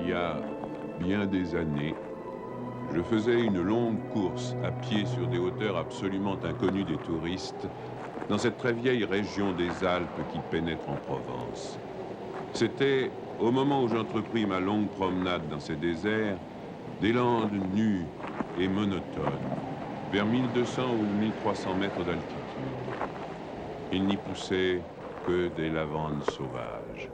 y a bien des années, je faisais une longue course à pied sur des hauteurs absolument inconnues des touristes, dans cette très vieille région des Alpes qui pénètre en Provence. C'était, au moment où j'entrepris ma longue promenade dans ces déserts, des landes nues et monotones, vers 1200 ou 1300 mètres d'altitude. Il n'y poussait que des lavandes sauvages.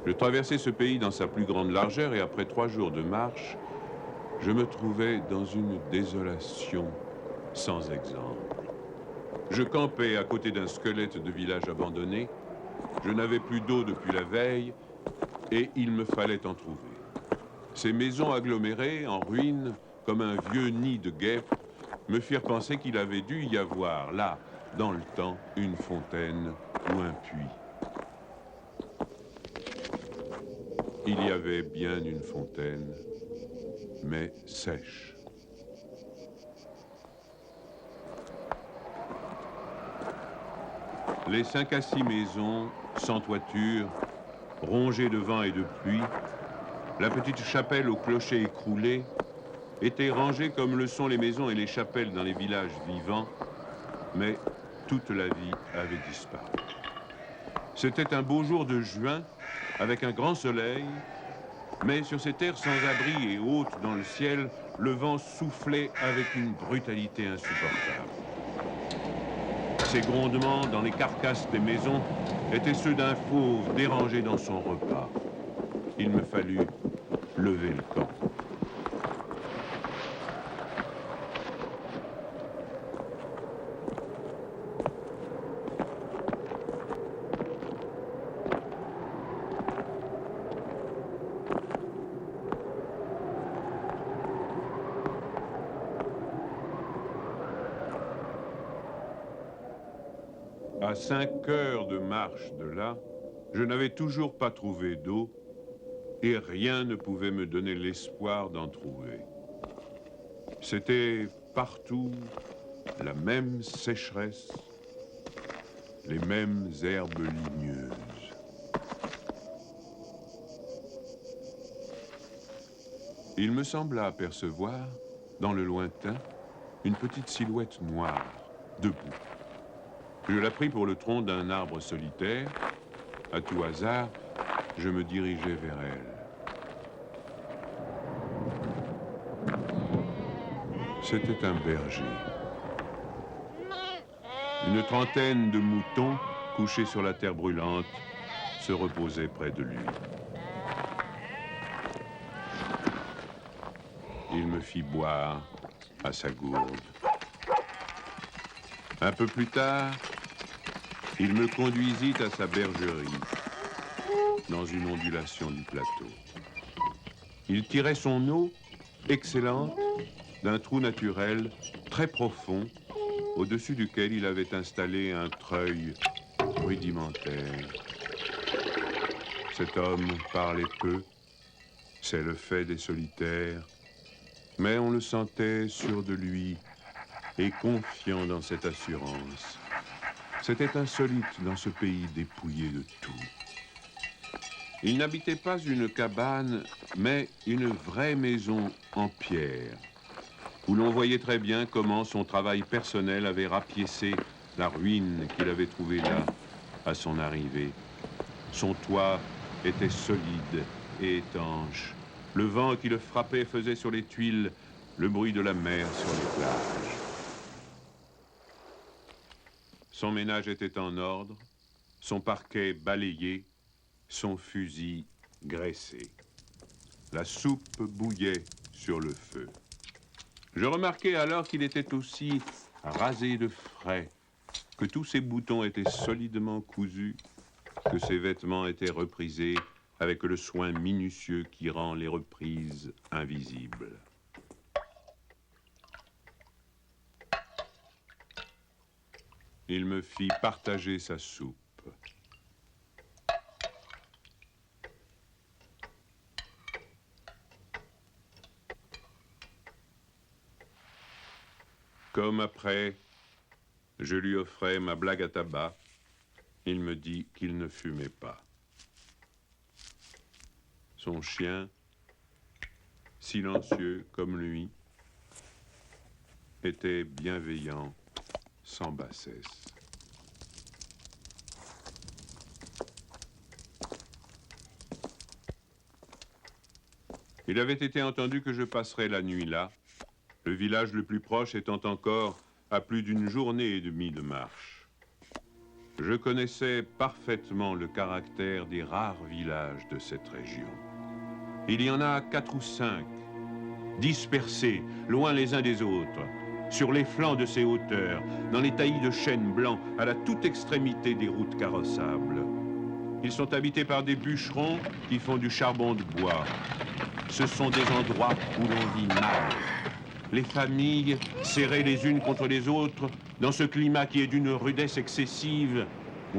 Je traversais ce pays dans sa plus grande largeur et après 3 jours de marche, je me trouvais dans une désolation sans exemple. Je campais à côté d'un squelette de village abandonné. Je n'avais plus d'eau depuis la veille et il me fallait en trouver. Ces maisons agglomérées, en ruine, comme un vieux nid de guêpes, me firent penser qu'il avait dû y avoir, là, dans le temps, une fontaine ou un puits. Il y avait bien une fontaine, mais sèche. Les 5 à 6 maisons, sans toiture, rongées de vent et de pluie, la petite chapelle au clocher écroulé, étaient rangées comme le sont les maisons et les chapelles dans les villages vivants, mais toute la vie avait disparu. C'était un beau jour de juin, avec un grand soleil, mais sur ces terres sans abri et hautes dans le ciel, le vent soufflait avec une brutalité insupportable. Ces grondements dans les carcasses des maisons étaient ceux d'un fauve dérangé dans son repas. Il me fallut lever le camp. À 5 heures de marche de là, je n'avais toujours pas trouvé d'eau et rien ne pouvait me donner l'espoir d'en trouver. C'était partout la même sécheresse, les mêmes herbes ligneuses. Il me sembla apercevoir, dans le lointain, une petite silhouette noire, debout. Je la pris pour le tronc d'un arbre solitaire. À tout hasard, je me dirigeai vers elle. C'était un berger. Une trentaine de moutons, couchés sur la terre brûlante, se reposaient près de lui. Il me fit boire à sa gourde. Un peu plus tard, il me conduisit à sa bergerie, dans une ondulation du plateau. Il tirait son eau, excellente, d'un trou naturel très profond, au-dessus duquel il avait installé un treuil rudimentaire. Cet homme parlait peu, c'est le fait des solitaires, mais on le sentait sûr de lui et confiant dans cette assurance. C'était insolite dans ce pays dépouillé de tout. Il n'habitait pas une cabane, mais une vraie maison en pierre, où l'on voyait très bien comment son travail personnel avait rapiécé la ruine qu'il avait trouvée là, à son arrivée. Son toit était solide et étanche. Le vent qui le frappait faisait sur les tuiles le bruit de la mer sur les plages. Son ménage était en ordre, son parquet balayé, son fusil graissé. La soupe bouillait sur le feu. Je remarquai alors qu'il était aussi rasé de frais, que tous ses boutons étaient solidement cousus, que ses vêtements étaient reprisés avec le soin minutieux qui rend les reprises invisibles. Il me fit partager sa soupe. Comme après, je lui offrais ma blague à tabac, il me dit qu'il ne fumait pas. Son chien, silencieux comme lui, était bienveillant, sans bassesse. Il avait été entendu que je passerais la nuit là, le village le plus proche étant encore à plus d'une journée et demie de marche. Je connaissais parfaitement le caractère des rares villages de cette région. Il y en a 4 ou 5, dispersés, loin les uns des autres, sur les flancs de ces hauteurs, dans les taillis de chênes blancs, à la toute extrémité des routes carrossables. Ils sont habités par des bûcherons qui font du charbon de bois. Ce sont des endroits où l'on vit mal. Les familles, serrées les unes contre les autres, dans ce climat qui est d'une rudesse excessive,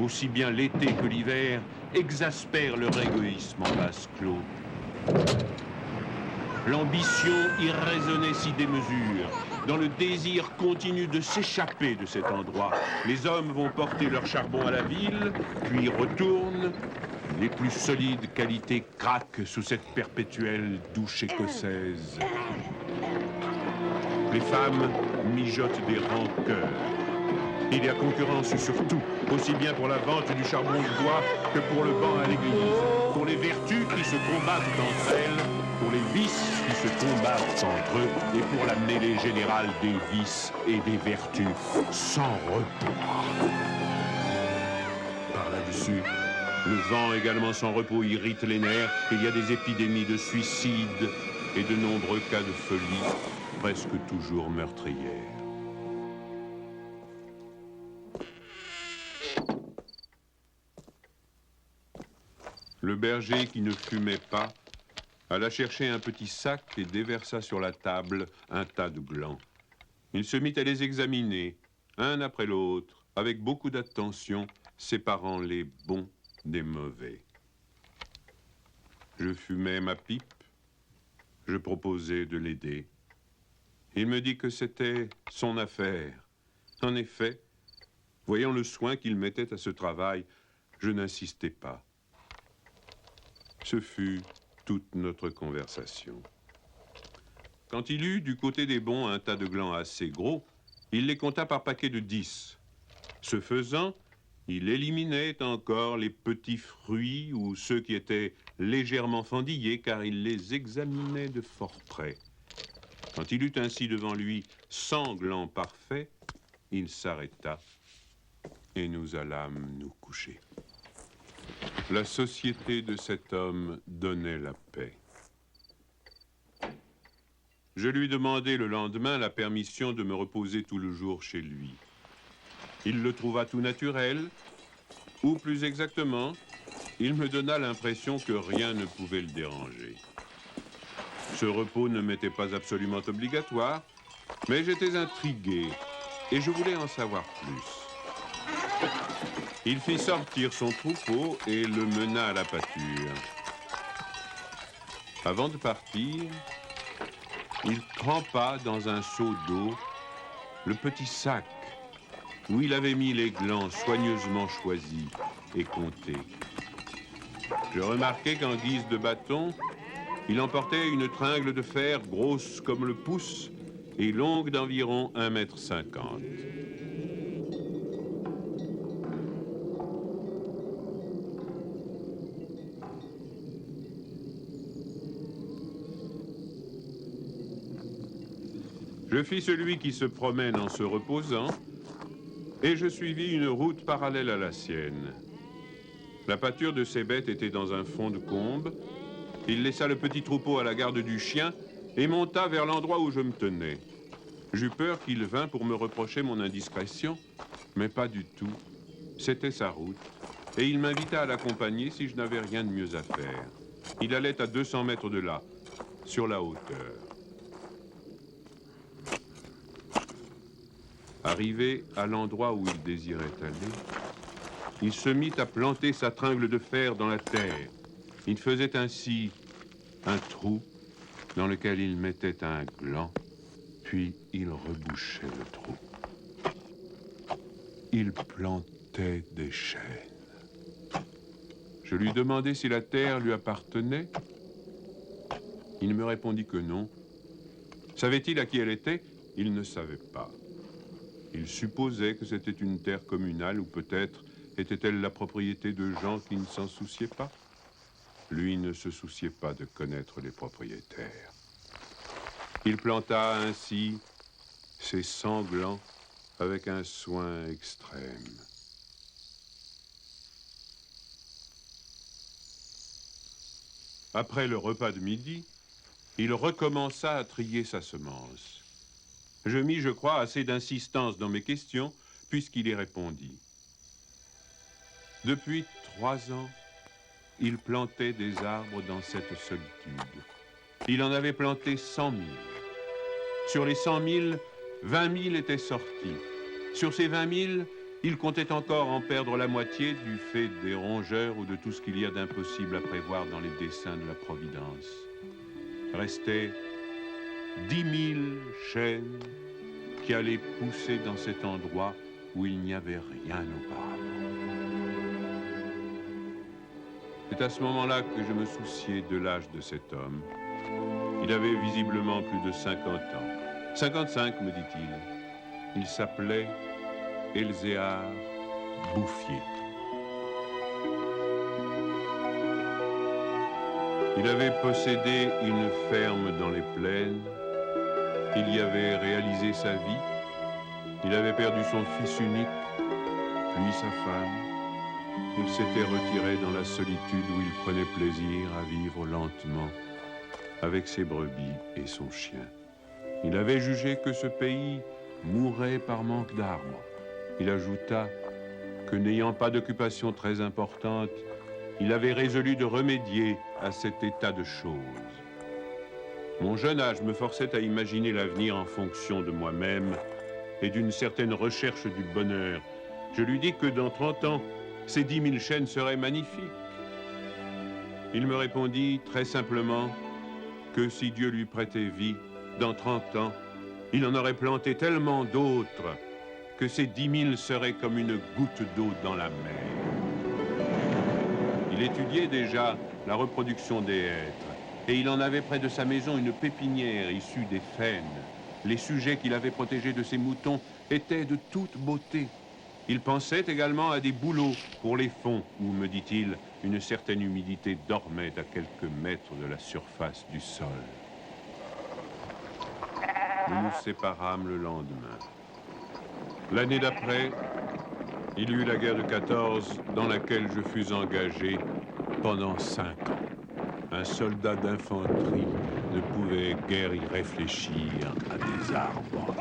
aussi bien l'été que l'hiver, exaspèrent leur égoïsme en vase clos. L'ambition irraisonnée s'y démesure. Dans le désir continu de s'échapper de cet endroit, les hommes vont porter leur charbon à la ville, puis retournent. Les plus solides qualités craquent sous cette perpétuelle douche écossaise. Les femmes mijotent des rancœurs. Il y a concurrence sur tout, aussi bien pour la vente du charbon de bois que pour le banc à l'église, pour les vertus qui se combattent entre elles, pour les vices qui se combattent entre eux, et pour la mêlée générale des vices et des vertus sans repos. Par là-dessus, le vent également sans repos irrite les nerfs. Il y a des épidémies de suicide et de nombreux cas de folie, presque toujours meurtrières. Le berger qui ne fumait pas alla chercher un petit sac et déversa sur la table un tas de glands. Il se mit à les examiner, un après l'autre, avec beaucoup d'attention, séparant les bons des mauvais. Je fumais ma pipe, je proposais de l'aider. Il me dit que c'était son affaire. En effet, voyant le soin qu'il mettait à ce travail, je n'insistais pas. Ce fut toute notre conversation. Quand il eut du côté des bons un tas de glands assez gros, il les compta par paquets de 10. Ce faisant, il éliminait encore les petits fruits ou ceux qui étaient légèrement fendillés, car il les examinait de fort près. Quand il eut ainsi devant lui 100 glands parfaits, il s'arrêta et nous allâmes nous coucher. La société de cet homme donnait la paix. Je lui demandai le lendemain la permission de me reposer tout le jour chez lui. Il le trouva tout naturel, ou plus exactement, il me donna l'impression que rien ne pouvait le déranger. Ce repos ne m'était pas absolument obligatoire, mais j'étais intrigué et je voulais en savoir plus. Il fit sortir son troupeau et le mena à la pâture. Avant de partir, il trempa dans un seau d'eau le petit sac où il avait mis les glands soigneusement choisis et comptés. Je remarquai qu'en guise de bâton, il emportait une tringle de fer grosse comme le pouce et longue d'environ 1,50 m. Je fis celui qui se promène en se reposant, et je suivis une route parallèle à la sienne. La pâture de ces bêtes était dans un fond de combe. Il laissa le petit troupeau à la garde du chien et monta vers l'endroit où je me tenais. J'eus peur qu'il vînt pour me reprocher mon indiscrétion, mais pas du tout. C'était sa route, et il m'invita à l'accompagner si je n'avais rien de mieux à faire. Il allait à 200 mètres de là, sur la hauteur. Arrivé à l'endroit où il désirait aller, il se mit à planter sa tringle de fer dans la terre. Il faisait ainsi un trou dans lequel il mettait un gland, puis il rebouchait le trou. Il plantait des chênes. Je lui demandai si la terre lui appartenait. Il me répondit que non. Savait-il à qui elle était? Il ne savait pas. Il supposait que c'était une terre communale ou peut-être était-elle la propriété de gens qui ne s'en souciaient pas. Lui ne se souciait pas de connaître les propriétaires. Il planta ainsi ses sanglants avec un soin extrême. Après le repas de midi, il recommença à trier sa semence. Je mis, je crois, assez d'insistance dans mes questions, puisqu'il y répondit. Depuis 3 ans, il plantait des arbres dans cette solitude. Il en avait planté 100 000. Sur les 100 000, 20 000 étaient sortis. Sur ces 20 000, il comptait encore en perdre la moitié du fait des rongeurs ou de tout ce qu'il y a d'impossible à prévoir dans les desseins de la Providence. Restaient 10 000 chênes qui allaient pousser dans cet endroit où il n'y avait rien auparavant. C'est à ce moment-là que je me souciais de l'âge de cet homme. Il avait visiblement plus de 50 ans. 55, me dit-il. Il s'appelait Elzéar Bouffier. Il avait possédé une ferme dans les plaines. Il y avait réalisé sa vie. Il avait perdu son fils unique, puis sa femme. Il s'était retiré dans la solitude où il prenait plaisir à vivre lentement avec ses brebis et son chien. Il avait jugé que ce pays mourait par manque d'arbres. Il ajouta que n'ayant pas d'occupation très importante, il avait résolu de remédier à cet état de choses. Mon jeune âge me forçait à imaginer l'avenir en fonction de moi-même et d'une certaine recherche du bonheur. Je lui dis que dans 30 ans, ces 10 000 chênes seraient magnifiques. Il me répondit très simplement que si Dieu lui prêtait vie, dans 30 ans, il en aurait planté tellement d'autres que ces 10 000 seraient comme une goutte d'eau dans la mer. Il étudiait déjà la reproduction des hêtres et il en avait près de sa maison une pépinière issue des faînes. Les sujets qu'il avait protégés de ses moutons étaient de toute beauté. Il pensait également à des bouleaux pour les fonds où, me dit-il, une certaine humidité dormait à quelques mètres de la surface du sol. Nous nous séparâmes le lendemain. L'année d'après, il y eut la guerre de 14 dans laquelle je fus engagé pendant 5 ans. Un soldat d'infanterie ne pouvait guère y réfléchir à des arbres.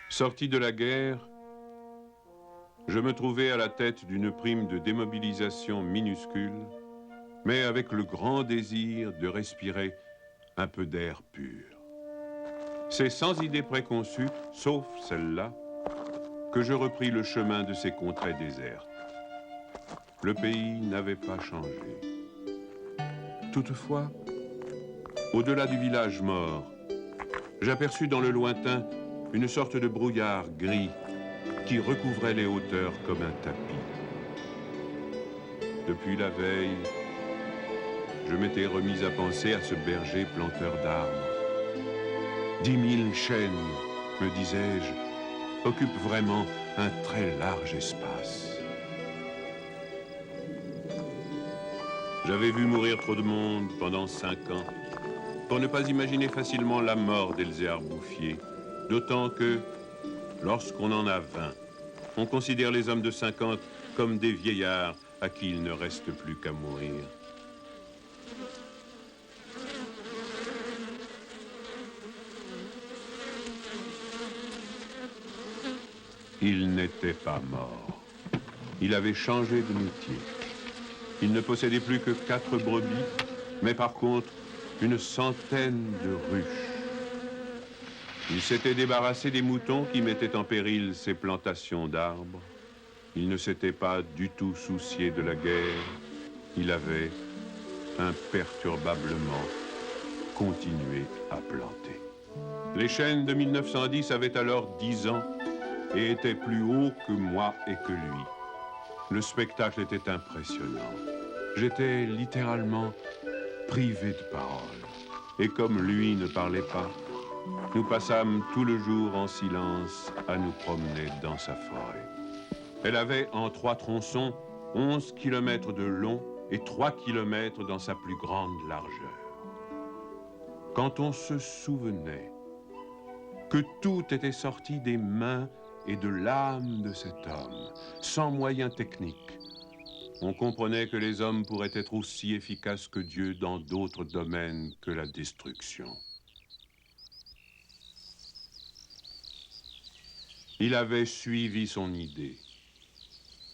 Sorti de la guerre, je me trouvais à la tête d'une prime de démobilisation minuscule, mais avec le grand désir de respirer un peu d'air pur. C'est sans idée préconçue, sauf celle-là, que je repris le chemin de ces contrées désertes. Le pays n'avait pas changé. Toutefois, au-delà du village mort, j'aperçus dans le lointain une sorte de brouillard gris qui recouvrait les hauteurs comme un tapis. Depuis la veille, je m'étais remis à penser à ce berger planteur d'arbres. 10 000 chênes, me disais-je, occupent vraiment un très large espace. J'avais vu mourir trop de monde pendant 5 ans pour ne pas imaginer facilement la mort d'Elzéar Bouffier. D'autant que, lorsqu'on en a 20, on considère les hommes de 50 comme des vieillards à qui il ne reste plus qu'à mourir. Il n'était pas mort. Il avait changé de métier. Il ne possédait plus que 4 brebis, mais par contre, une centaine de ruches. Il s'était débarrassé des moutons qui mettaient en péril ses plantations d'arbres. Il ne s'était pas du tout soucié de la guerre. Il avait imperturbablement continué à planter. Les chênes de 1910 avaient alors 10 ans et étaient plus hauts que moi et que lui. Le spectacle était impressionnant. J'étais littéralement privé de parole. Et comme lui ne parlait pas, nous passâmes tout le jour en silence à nous promener dans sa forêt. Elle avait en 3 tronçons 11 kilomètres de long et 3 kilomètres dans sa plus grande largeur. Quand on se souvenait que tout était sorti des mains et de l'âme de cet homme, sans moyens techniques, on comprenait que les hommes pourraient être aussi efficaces que Dieu dans d'autres domaines que la destruction. Il avait suivi son idée.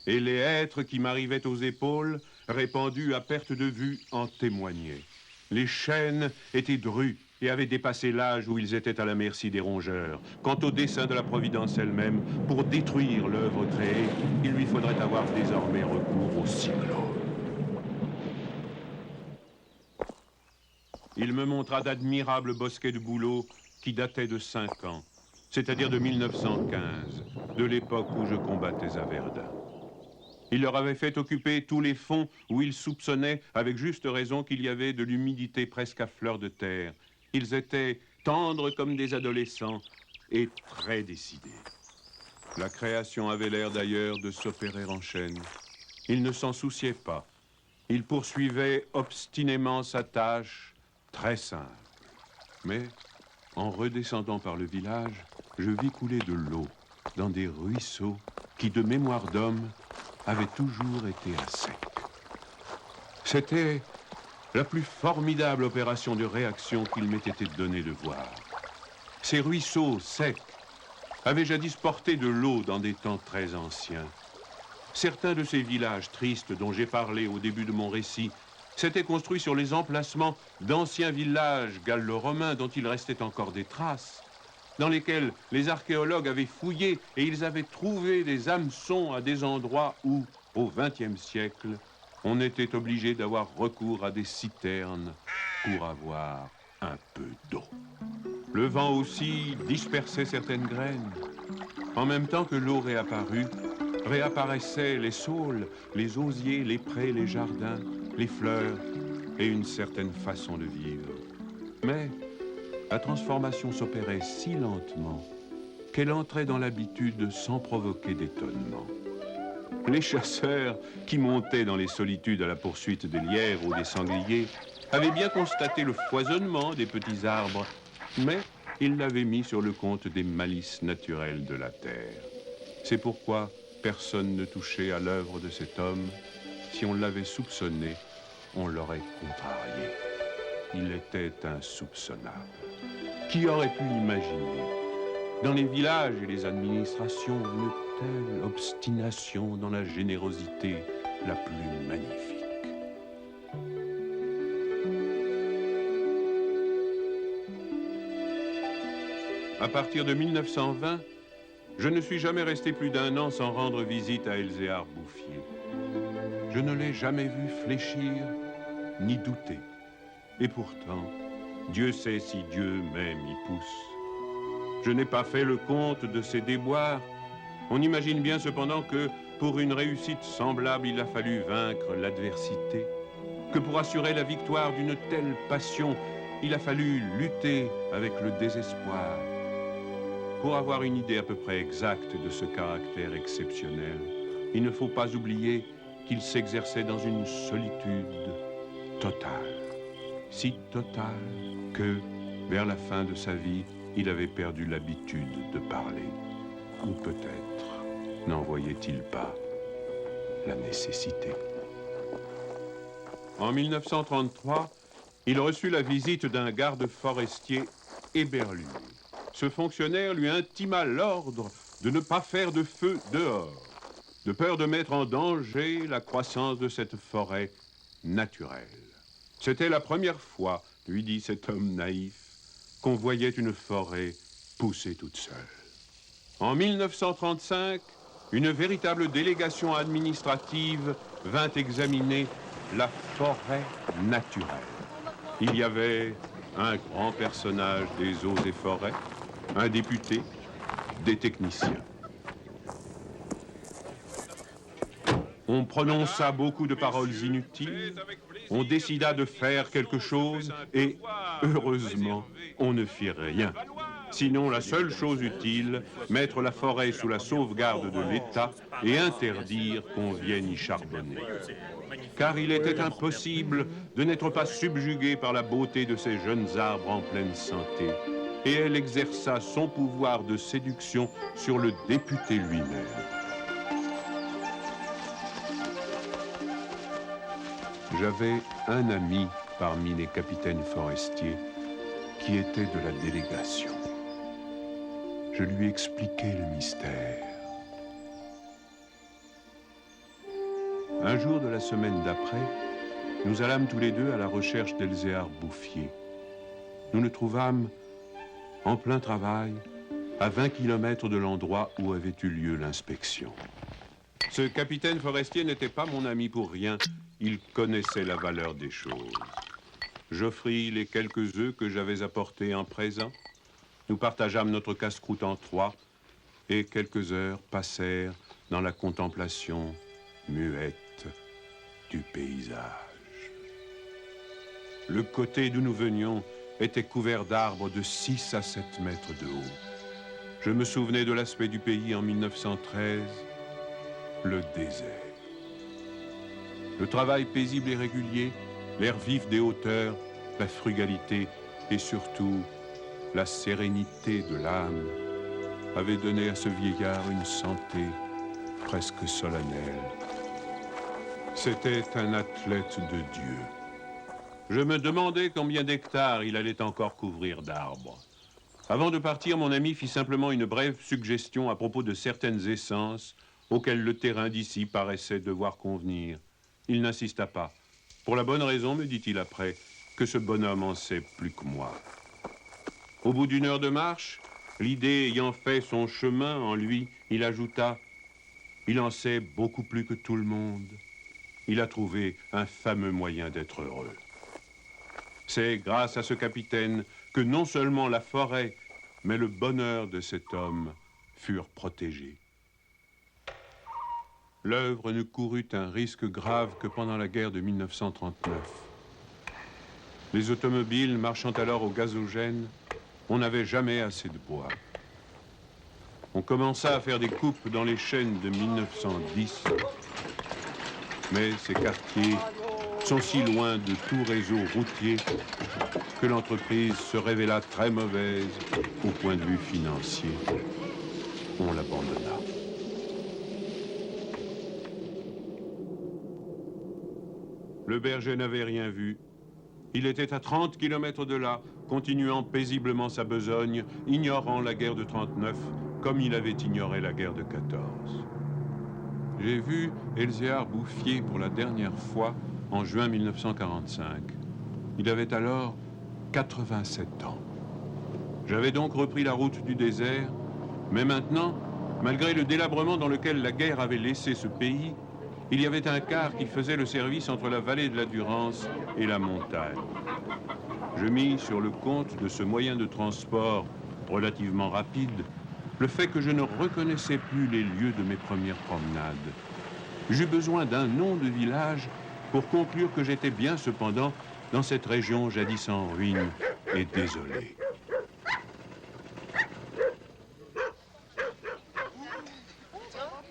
Et les hêtres qui m'arrivaient aux épaules, répandus à perte de vue, en témoignaient. Les chênes étaient drus et avaient dépassé l'âge où ils étaient à la merci des rongeurs. Quant au dessein de la Providence elle-même, pour détruire l'œuvre créée, il lui faudrait avoir désormais recours au cyclone. Il me montra d'admirables bosquets de bouleaux qui dataient de 5 ans, c'est-à-dire de 1915, de l'époque où je combattais à Verdun. Il leur avait fait occuper tous les fonds où ils soupçonnaient, avec juste raison, qu'il y avait de l'humidité presque à fleur de terre. Ils étaient tendres comme des adolescents et très décidés. La création avait l'air d'ailleurs de s'opérer en chaîne. Il ne s'en souciait pas. Il poursuivait obstinément sa tâche, très simple. Mais, en redescendant par le village, je vis couler de l'eau dans des ruisseaux qui, de mémoire d'homme, avaient toujours été à sec. C'était la plus formidable opération de réaction qu'il m'ait été donné de voir. Ces ruisseaux secs avaient jadis porté de l'eau dans des temps très anciens. Certains de ces villages tristes dont j'ai parlé au début de mon récit s'étaient construits sur les emplacements d'anciens villages gallo-romains dont il restait encore des traces, dans lesquels les archéologues avaient fouillé et ils avaient trouvé des hameçons à des endroits où, au XXe siècle, on était obligé d'avoir recours à des citernes pour avoir un peu d'eau. Le vent aussi dispersait certaines graines. En même temps que l'eau réapparut, réapparaissaient les saules, les osiers, les prés, les jardins, les fleurs et une certaine façon de vivre. Mais la transformation s'opérait si lentement qu'elle entrait dans l'habitude sans provoquer d'étonnement. Les chasseurs qui montaient dans les solitudes à la poursuite des lièvres ou des sangliers avaient bien constaté le foisonnement des petits arbres, mais ils l'avaient mis sur le compte des malices naturelles de la terre. C'est pourquoi personne ne touchait à l'œuvre de cet homme. Si on l'avait soupçonné, on l'aurait contrarié. Il était insoupçonnable. Qui aurait pu l'imaginer? Dans les villages et les administrations, une telle obstination dans la générosité la plus magnifique. À partir de 1920, je ne suis jamais resté plus d'1 an sans rendre visite à Elzéar Bouffier. Je ne l'ai jamais vu fléchir ni douter. Et pourtant, Dieu sait si Dieu même y pousse. Je n'ai pas fait le compte de ses déboires. On imagine bien cependant que pour une réussite semblable, il a fallu vaincre l'adversité, que pour assurer la victoire d'une telle passion, il a fallu lutter avec le désespoir. Pour avoir une idée à peu près exacte de ce caractère exceptionnel, il ne faut pas oublier qu'il s'exerçait dans une solitude totale, si totale que, vers la fin de sa vie, il avait perdu l'habitude de parler. Ou peut-être n'en voyait-il pas la nécessité. En 1933, il reçut la visite d'un garde forestier éberlué. Ce fonctionnaire lui intima l'ordre de ne pas faire de feu dehors, de peur de mettre en danger la croissance de cette forêt naturelle. C'était la première fois lui dit cet homme naïf, qu'on voyait une forêt pousser toute seule. En 1935, une véritable délégation administrative vint examiner la forêt naturelle. Il y avait un grand personnage des eaux et forêts, un député, des techniciens. On prononça beaucoup de paroles inutiles, on décida de faire quelque chose et, heureusement, on ne fit rien. Sinon, la seule chose utile, mettre la forêt sous la sauvegarde de l'État et interdire qu'on vienne y charbonner. Car il était impossible de n'être pas subjugué par la beauté de ces jeunes arbres en pleine santé. Et elle exerça son pouvoir de séduction sur le député lui-même. J'avais un ami parmi les capitaines forestiers qui était de la délégation. Je lui expliquai le mystère. Un jour de la semaine d'après, nous allâmes tous les deux à la recherche d'Elzéar Bouffier. Nous le trouvâmes en plein travail, à 20 km de l'endroit où avait eu lieu l'inspection. Ce capitaine forestier n'était pas mon ami pour rien. Il connaissait la valeur des choses. J'offris les quelques œufs que j'avais apportés en présent. Nous partageâmes notre casse-croûte en trois et quelques heures passèrent dans la contemplation muette du paysage. Le côté d'où nous venions était couvert d'arbres de 6 à 7 mètres de haut. Je me souvenais de l'aspect du pays en 1913, le désert. Le travail paisible et régulier, l'air vif des hauteurs, la frugalité et surtout la sérénité de l'âme avaient donné à ce vieillard une santé presque solennelle. C'était un athlète de Dieu. Je me demandais combien d'hectares il allait encore couvrir d'arbres. Avant de partir, mon ami fit simplement une brève suggestion à propos de certaines essences auxquelles le terrain d'ici paraissait devoir convenir. Il n'insista pas. Pour la bonne raison, me dit-il après, que ce bonhomme en sait plus que moi. Au bout d'une heure de marche, l'idée ayant fait son chemin en lui, il ajouta « Il en sait beaucoup plus que tout le monde. Il a trouvé un fameux moyen d'être heureux. » C'est grâce à ce capitaine que non seulement la forêt, mais le bonheur de cet homme furent protégés. L'œuvre ne courut un risque grave que pendant la guerre de 1939. Les automobiles marchant alors au gazogène, on n'avait jamais assez de bois. On commença à faire des coupes dans les chênes de 1910, mais ces quartiers sont si loin de tout réseau routier que l'entreprise se révéla très mauvaise au point de vue financier. On l'abandonna. Le berger n'avait rien vu. Il était à 30 km de là, continuant paisiblement sa besogne, ignorant la guerre de 39, comme il avait ignoré la guerre de 14. J'ai vu Elzéar Bouffier pour la dernière fois en juin 1945. Il avait alors 87 ans. J'avais donc repris la route du désert, mais maintenant, malgré le délabrement dans lequel la guerre avait laissé ce pays, il y avait un car qui faisait le service entre la vallée de la Durance et la montagne. Je mis sur le compte de ce moyen de transport relativement rapide le fait que je ne reconnaissais plus les lieux de mes premières promenades. J'eus besoin d'un nom de village pour conclure que j'étais bien cependant dans cette région jadis en ruine et désolée.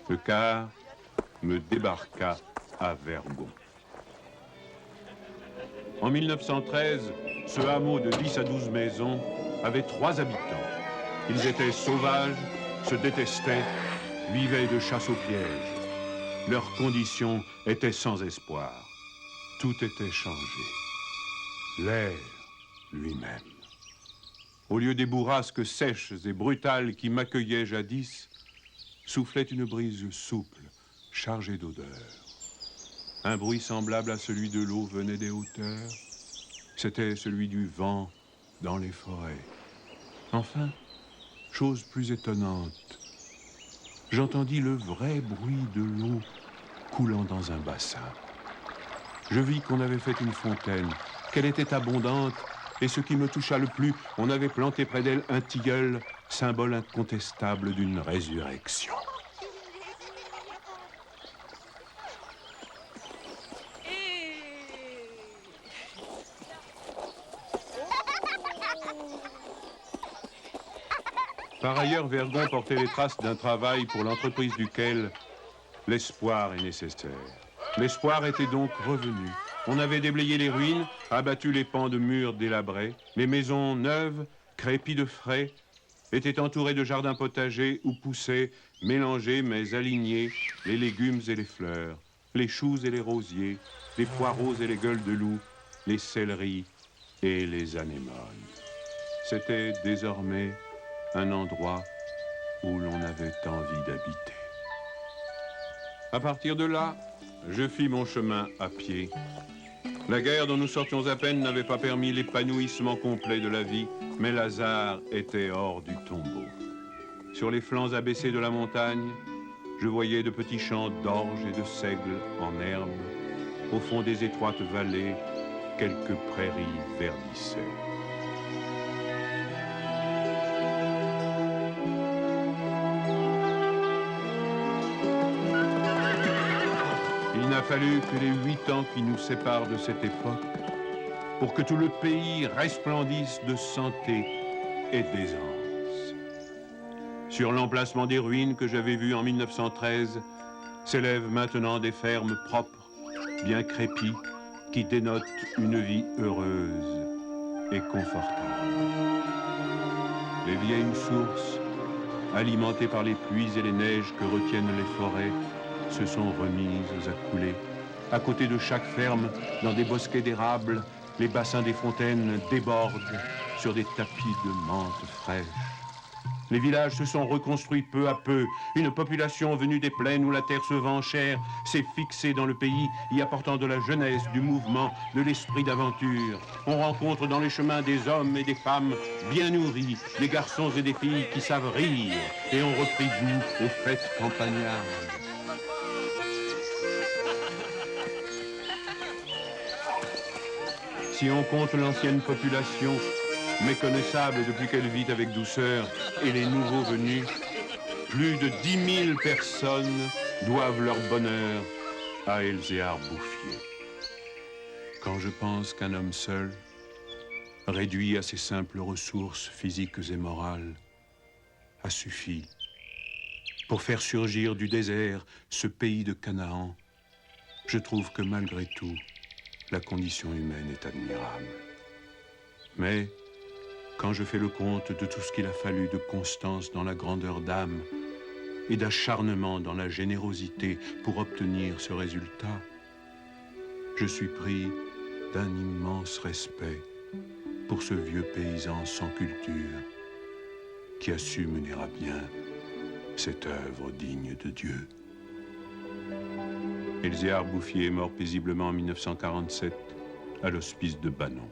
Le car me débarqua à Vergon. En 1913, ce hameau de 10 à 12 maisons avait 3 habitants. Ils étaient sauvages, se détestaient, vivaient de chasse au piège. Leurs conditions étaient sans espoir. Tout était changé. L'air lui-même. Au lieu des bourrasques sèches et brutales qui m'accueillaient jadis, soufflait une brise souple, chargée d'odeurs. Un bruit semblable à celui de l'eau venait des hauteurs. C'était celui du vent dans les forêts. Enfin, chose plus étonnante, j'entendis le vrai bruit de l'eau coulant dans un bassin. Je vis qu'on avait fait une fontaine, qu'elle était abondante, et ce qui me toucha le plus, on avait planté près d'elle un tilleul, symbole incontestable d'une résurrection. Par ailleurs, Vergon portait les traces d'un travail pour l'entreprise duquel l'espoir est nécessaire. L'espoir était donc revenu. On avait déblayé les ruines, abattu les pans de murs délabrés. Les maisons neuves, crépies de frais, étaient entourées de jardins potagers où poussaient, mélangés mais alignés, les légumes et les fleurs, les choux et les rosiers, les poireaux et les gueules de loup, les céleris et les anémones. C'était désormais un endroit où l'on avait envie d'habiter. À partir de là, je fis mon chemin à pied. La guerre dont nous sortions à peine n'avait pas permis l'épanouissement complet de la vie, mais Lazare était hors du tombeau. Sur les flancs abaissés de la montagne, je voyais de petits champs d'orge et de seigle en herbe. Au fond des étroites vallées, quelques prairies verdissaient. Il n'a fallu que les 8 ans qui nous séparent de cette époque pour que tout le pays resplendisse de santé et d'aisance. Sur l'emplacement des ruines que j'avais vues en 1913, s'élèvent maintenant des fermes propres, bien crépies, qui dénotent une vie heureuse et confortable. Les vieilles sources, alimentées par les pluies et les neiges que retiennent les forêts, se sont remises à couler. À côté de chaque ferme, dans des bosquets d'érables, les bassins des fontaines débordent sur des tapis de menthe fraîche. Les villages se sont reconstruits peu à peu. Une population venue des plaines où la terre se vend chère s'est fixée dans le pays, y apportant de la jeunesse, du mouvement, de l'esprit d'aventure. On rencontre dans les chemins des hommes et des femmes bien nourris, des garçons et des filles qui savent rire et ont repris goût aux fêtes campagnardes. Si on compte l'ancienne population, méconnaissable depuis qu'elle vit avec douceur, et les nouveaux venus, plus de 10 000 personnes doivent leur bonheur à Elzéar Bouffier. Quand je pense qu'un homme seul, réduit à ses simples ressources physiques et morales, a suffi pour faire surgir du désert ce pays de Canaan, je trouve que malgré tout, la condition humaine est admirable. Mais quand je fais le compte de tout ce qu'il a fallu de constance dans la grandeur d'âme et d'acharnement dans la générosité pour obtenir ce résultat, je suis pris d'un immense respect pour ce vieux paysan sans culture qui a su mener à bien cette œuvre digne de Dieu. Elzéar Bouffier est mort paisiblement en 1947 à l'hospice de Banon.